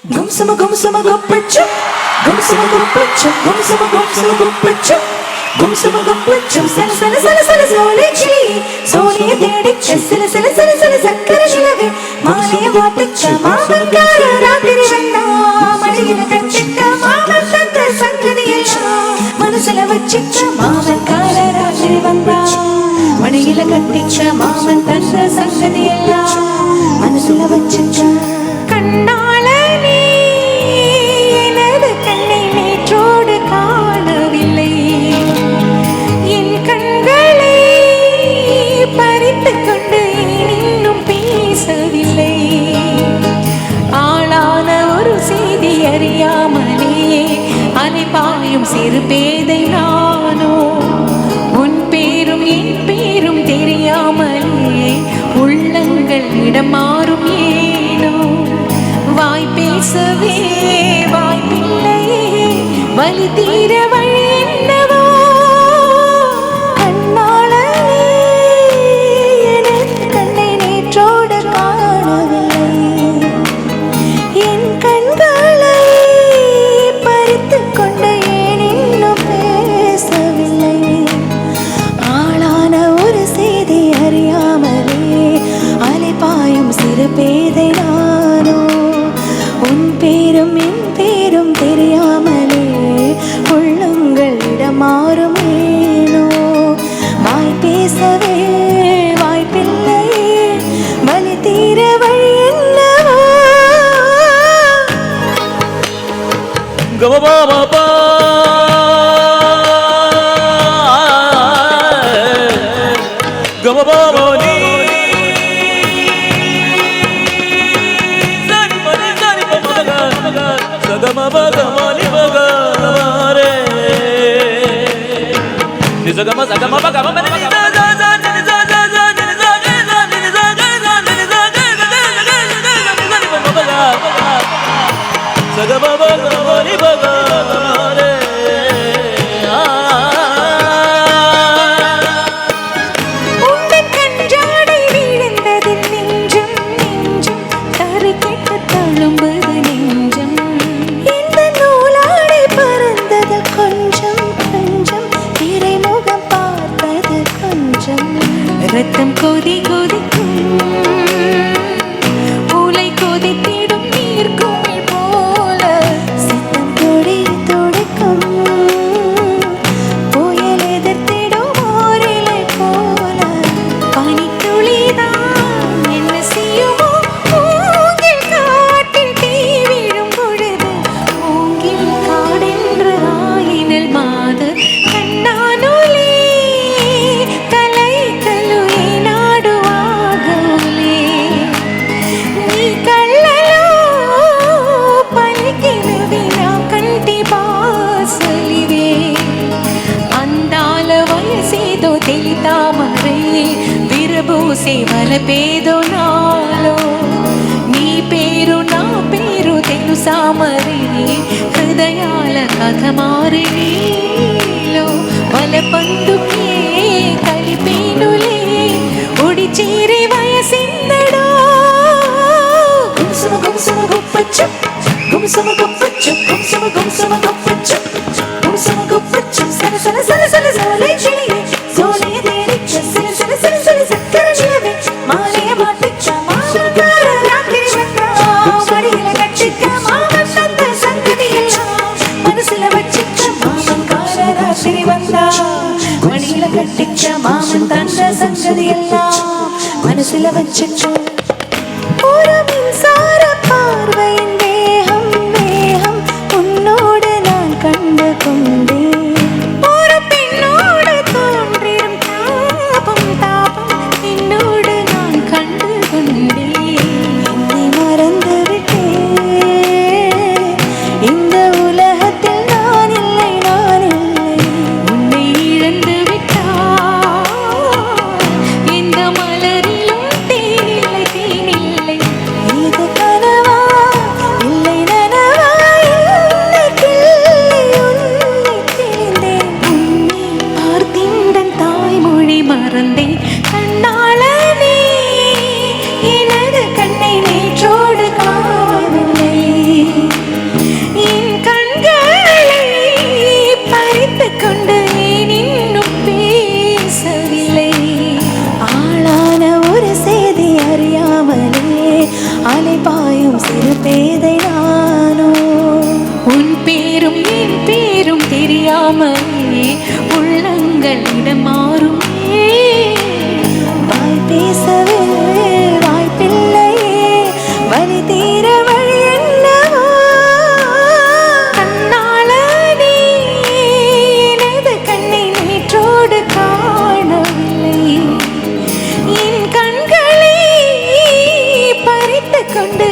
Gumsama gumsama gupachum, gumsama gupachum, gumsama gumsama gupachum, gumsama gupachum. Sala sala sala sala sole chili, sole dedicha. Sala sala sala sala zakkara chilave, maaliya vaatcha, maamankara raatiri vanna, maliyila kattikka, maamanthanta sangadiyella, manasula vachikka, maamankara raatiri vanna, maliyila kattikka, maamanthanta sangadiyella, manasula vachikka. கண்ணாளனே எனது கண்ணை நேற்றோடு காணவில்லை, என் கண்களை பறித்துக் கொண்டு இன்னும் பேசவில்லை. ஆளான ஒரு செய்தி அறியாமலே அலைபாயும் சிறு பேதை நானோ, உன் பேரும் என் பேரும் தெரியாமலே உள்ளங்கள் இடம் மாறும் ஏனோ. வாய் பேசவே வாய்ப்பில்லையே, வலி தீர வழி என்னவோ. கண்ணாளனே எனது கண்ணை நேற்றோடு காணவில்லை, என் கண்களை பறித்துக் கொண்டு ஏன் இன்னும் பேசவில்லை. ஆளான ஒரு செய்தி அறியாமலே அலைபாயும் சிறு பேதை நானோ, உன் பேரும் என் பேரும் தெரியாமலே உள்ளங்கள் இடமாறும் ஏனோ. வாய் பேசவே வாய்ப்பில்லையே, வலி தீர வழி என்னவோ. கமபாபா கமபாபோனி Zagama zagama bagama ரத்தம் கொதி கொதிக்கும், பூலை கொதித்திடும் நீர்க்குமிழ் போல சித்தம் தொடி தொடிக்கும், புயல் எதிர்த்திடும் ஓரிலை போல பனித்துளிதான் என்ன செய்யுமோ. மூங்கில் காட்டில் தீ விழும் பொழுது மூங்கில் காடென்று ஆயினல் மாத கண்ணானொலி విరబూసే వలపేదో నాలో. నీ పేరు నా పేరు తెలుసా మరి, హృదయాల కథ మారి నీలో వలపందుకే కలిపేనులే ఒడి చేరే వయసిందడో. గుంసమ గుంసమ గుప్పచ్చు, గుంసమ గుప్పచ్చు, గుంసమ గుంసమ గుప్పచ్చు, గుంసమ గుప్పచ్చు. సల సల సల సల సోలే చిలియే, సోలే దేడిచ్చ. సల సల సల సల సక్కర చిలవే, మాలయ మాటిచ్చ. మామకార రాత్రి వంద, మడిల కట్టిక్క, మామంతంత సంగతియెల్ల మనసుల వచ్చిచ్చ. మామకార రాత్రి వంద, మడిల కట్టిచ్చ. మామంతంత సంగతియెల్ల మనసుల వచ్చిచ్చ. ஒரு மின்சார பார்வையின் வேகம் வேகம் உன்னோடு நான் கண்டு கொண்டேன். ஒரு பெண்ணோடு தோன்றிடும் தாபம் தாபம் என்னோடு நான் கண்டு கொண்டேன். என்னை மறந்து விட்டேன், இந்த உலகத்தில் நான் இல்லை நான் இல்லை. உன்னை இழந்து விட்டால் இந்த மலரிலும் தேனில்லை. அலைபாயும் சிறு பேதை நானோ. உன் பேரும் என் பேரும் தெரியாமலே உள்ளங்கள் இடமாறுமே. வாய் பேசவே வாய்ப்பில்லையே, வலி தீர வழி என்னவோ. கண்ணால நீ எனது கண்ணை நேற்றோடு காணவில்லை. என் கண்களை பறித்து கொண்டு